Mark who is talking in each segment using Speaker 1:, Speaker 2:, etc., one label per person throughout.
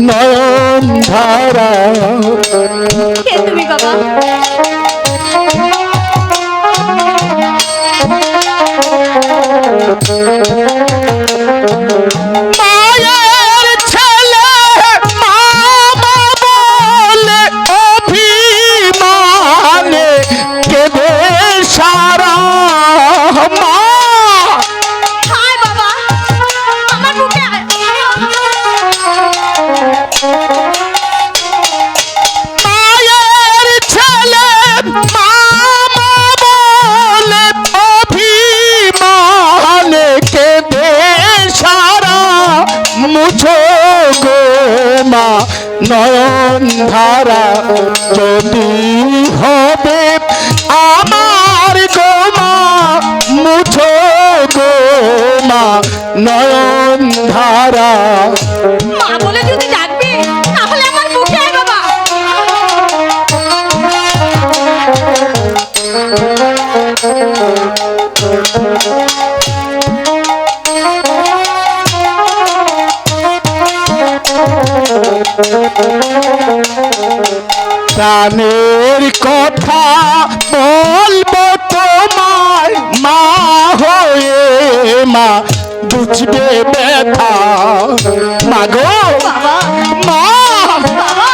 Speaker 1: নয়ন ধারা।
Speaker 2: কে তুমি বাবা?
Speaker 1: মায়ের ছেলে মামা বলে অভিমানে কেঁদে সারা মা।
Speaker 2: হায় বাবা, আমার বুকে আয়।
Speaker 1: মায়ের ছেলে মামা বলে অভিমানে কেঁদে সারা মুছো গো মা নয়ন ধারা। যদি হবে আমার গো মা মুছো গো মা নয়ন ধারা।
Speaker 2: মা বলে যদি ডাকবি তাহলে আমার বুকে আয় বাবা।
Speaker 1: প্রাণের কথা বলবো তোমায় মা হয়ে মা বুঝবে ব্যথা মা গো
Speaker 2: বাবা,
Speaker 1: মা।
Speaker 2: বাবা,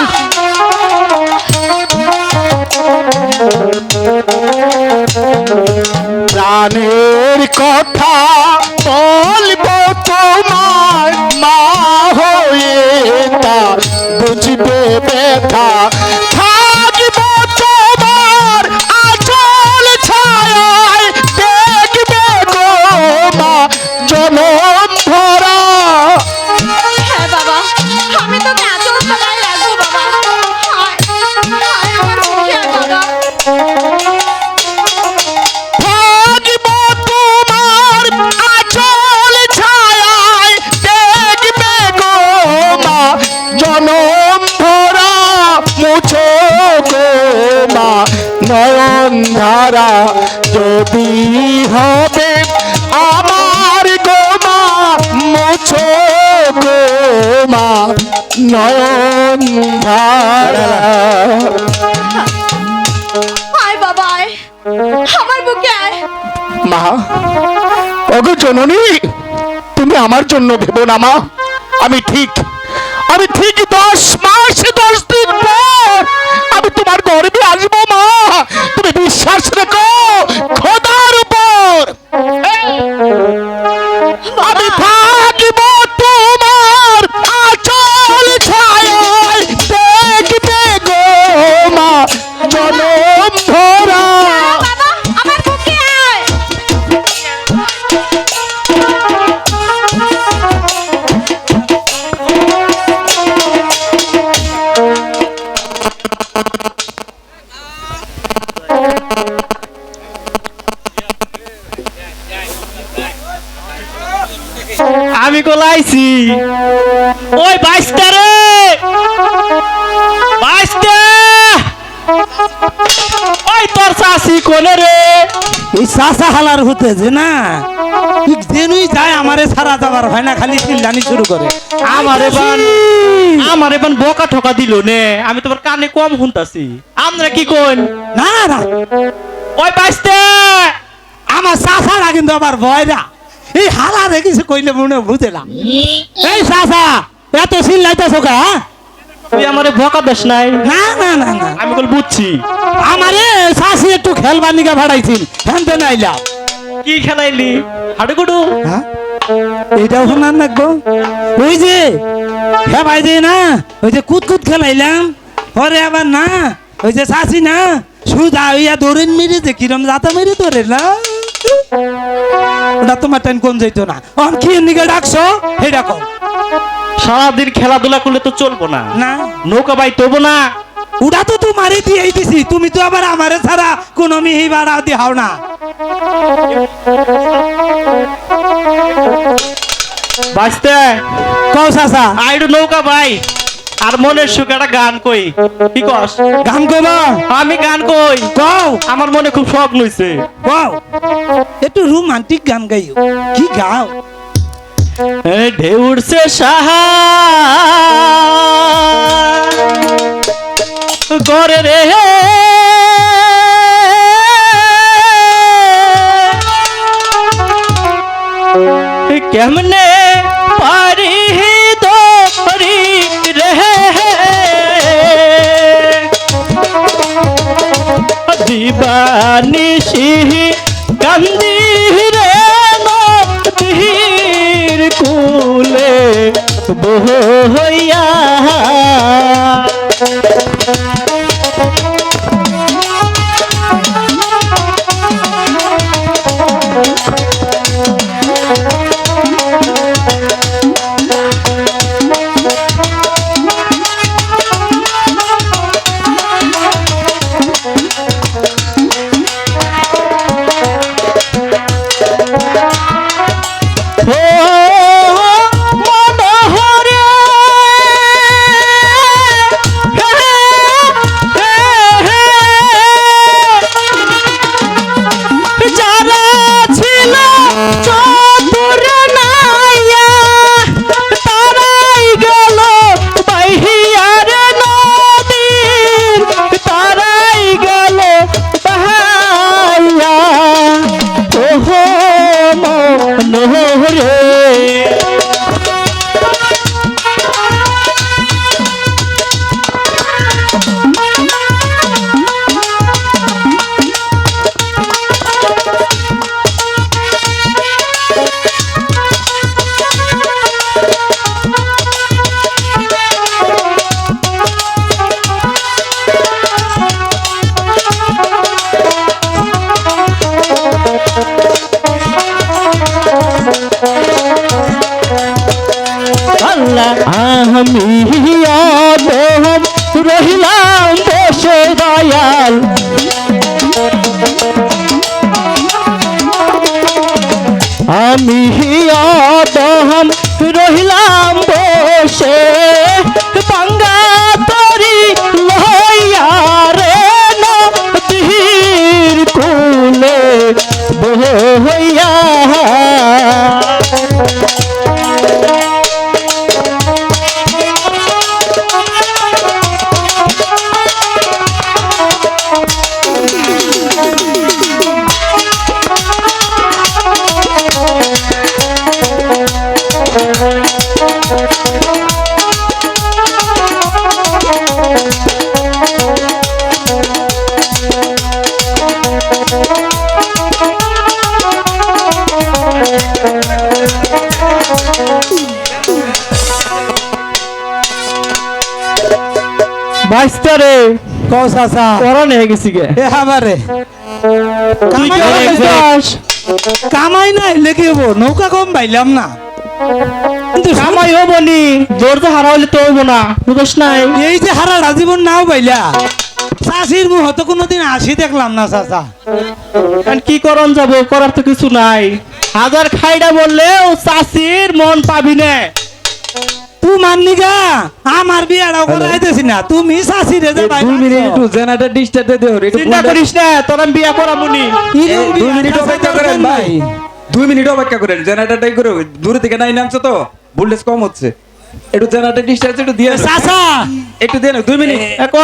Speaker 1: প্রাণের কথা বলবো তোমায় মা হয়ে তা বুঝবে ব্যথা। থাকবো তোমার আঁচল ছায়ায় দেখবে গো মা জনম ভরা।
Speaker 2: হ্যাঁ বাবা, আমি তোকে আঁচল তলায় রাখবো বাবা। হায়, হায় আমার বুকে আয় বাবা।
Speaker 1: থাকবো তোমার আঁচল ছায়ায় দেখবে গো মা জনম ভরা। মুছো গো মা নয়ন ধারা। যদি হবে আমার গো মা মুছো গো মা নয়ন ধারা।
Speaker 2: আয় বাবা আয়, আমার বুকে আয়।
Speaker 1: মা ওগো জননী তুমি আমার জন্য ভেবো না মা। আমি ঠিক 10 মাস 10 দিন পর আমি তোমার গর্ভে আসবো মা। তুমি বিশ্বাস রেখো খোদার উপর। আমি থাকবো তোমার আঁচল ছায়ায় দেখবে গো মা জনম ভরা।
Speaker 2: বাবা আমার বুকে আয়।
Speaker 3: আমি কোলাইছি ওই বাইশটা রে, বাইশটা ওই তোর চাষি কোনে রে?
Speaker 4: এই চাষা হালার হতেছে না, যেনুই যায় আমারে সারা যাবার হয় না, খালি চিল্লানি শুরু করে।
Speaker 3: আমার এবার বকা ঠকা দিল নে, আমি তোমার কানে কম শুনতাছি। আমরা কি কইন?
Speaker 4: না না
Speaker 3: ওই বাইশটা
Speaker 4: আমার চাষারা কিন্তু আবার ভয়রা, এই হালারে কিছু কইলে মনে বুঝেলাম। এই চাষা এত চিল্লাইতেছ কা?
Speaker 3: তুই আমারে বকা দেশ নাই?
Speaker 4: না না না না
Speaker 3: আমি বল বুঝছি।
Speaker 4: আমারে চাষি একটু খেলবানিকা ভাড়াইছিল, হেনতে নাইলাম।
Speaker 3: কি খেলাইলি? হাডুগুডু?
Speaker 4: হ্যাঁ এটাও শোনার না গো। ওই যে হ্যাঁ ভাই যে না, ওই যে কুতকুত খেলাইলাম, পরে আবার না ওই যে চাষি না সুদা হইয়া দৌড়েন মেরে যে কিরম যাতা মেরে ধরে না, ওটা তোমার টাইম কোন যাইতো না। অন কি নিকে ডাকছো হে ডাকো।
Speaker 3: সারাদিন খেলাধুলা করলে তো চলবো না,
Speaker 4: না
Speaker 3: নৌকা বাই তবো না।
Speaker 4: ওটা তো তোমারই দিয়েই দিছি, তুমি তো আবার আমারে ছাড়া কোন মিহি বাড়া দিহাও না।
Speaker 3: বাঁচতে
Speaker 4: কও চাচা
Speaker 3: আইডু নৌকা ভাই আর মনের সুখ একটা গান কই। কি কস?
Speaker 4: গান কইবা?
Speaker 3: আমি গান কই।
Speaker 4: কও
Speaker 3: আমার মনে খুব শখ লইছে।
Speaker 4: কও একটু রোমান্টিক গান গাইও। কি গাও?
Speaker 3: ঢেউড়ছে সাহা গড়ে রে কেমনে পারি দরি রে দিবানিশি কান্দি রে নদীর কুলে বহইয়া আমি আদম রহিলাম বসে দয়াল আমি আদম রহিলাম বসে পাঙ্গা তরি লইয়া রে নদীর কুলে বহইয়া বাইস্তারে
Speaker 4: কও চাচা
Speaker 3: ওরা নিয়ে গেছি গে
Speaker 4: এ হাবারে
Speaker 3: তুই
Speaker 4: কামাই
Speaker 3: কেমন
Speaker 4: হইছে?
Speaker 3: যাস?
Speaker 4: কামাই নাই লেগে হবো নৌকা কম পাইলাম না কিন্তু
Speaker 3: কামাই হবো নি জোর তো হারা হইলে তো হইব না বুঝস নাই
Speaker 4: এই যে হারা জীবন নাও পাইলা চাষির মুহ তো কোনোদিন আসি দেখলাম না চাচা
Speaker 3: আর কি করন যাব করার তো কিছু নাই হাজার খাইডা বললেও চাষির মন পাবি না
Speaker 4: তুই মাননি গা আমার বিয়াটাও করাইতেছি না তুমি চাষি রে যে ভাই
Speaker 5: 2 মিনিট একটু জেনারেটর ডিস্টার্ব দে দেও একটু
Speaker 3: চিন্তা করিস না তোর আমি বিয়া করামুনি
Speaker 5: 2 মিনিট অপেক্ষা করেন ভাই 2 মিনিট অপেক্ষা করেন জেনারেটরটাই করে দূর থেকে নাই নামছো তো ভোল্টেজ কম হচ্ছে একটু জেনারেটর ডিস্টার্ব একটু দিয়ে
Speaker 4: চাচা
Speaker 5: একটু দিয়ে 2 মিনিট
Speaker 3: এ ক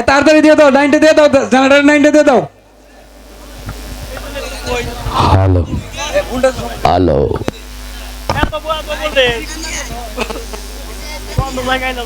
Speaker 5: তাড়াতাড়ি দিয়ে দাও 9টা দিয়ে দাও জেনারেটর 9টা দিয়ে দাও
Speaker 1: হ্যালো হ্যালো
Speaker 3: এত বুয়া তো বলতে বন্ধ লাগাই না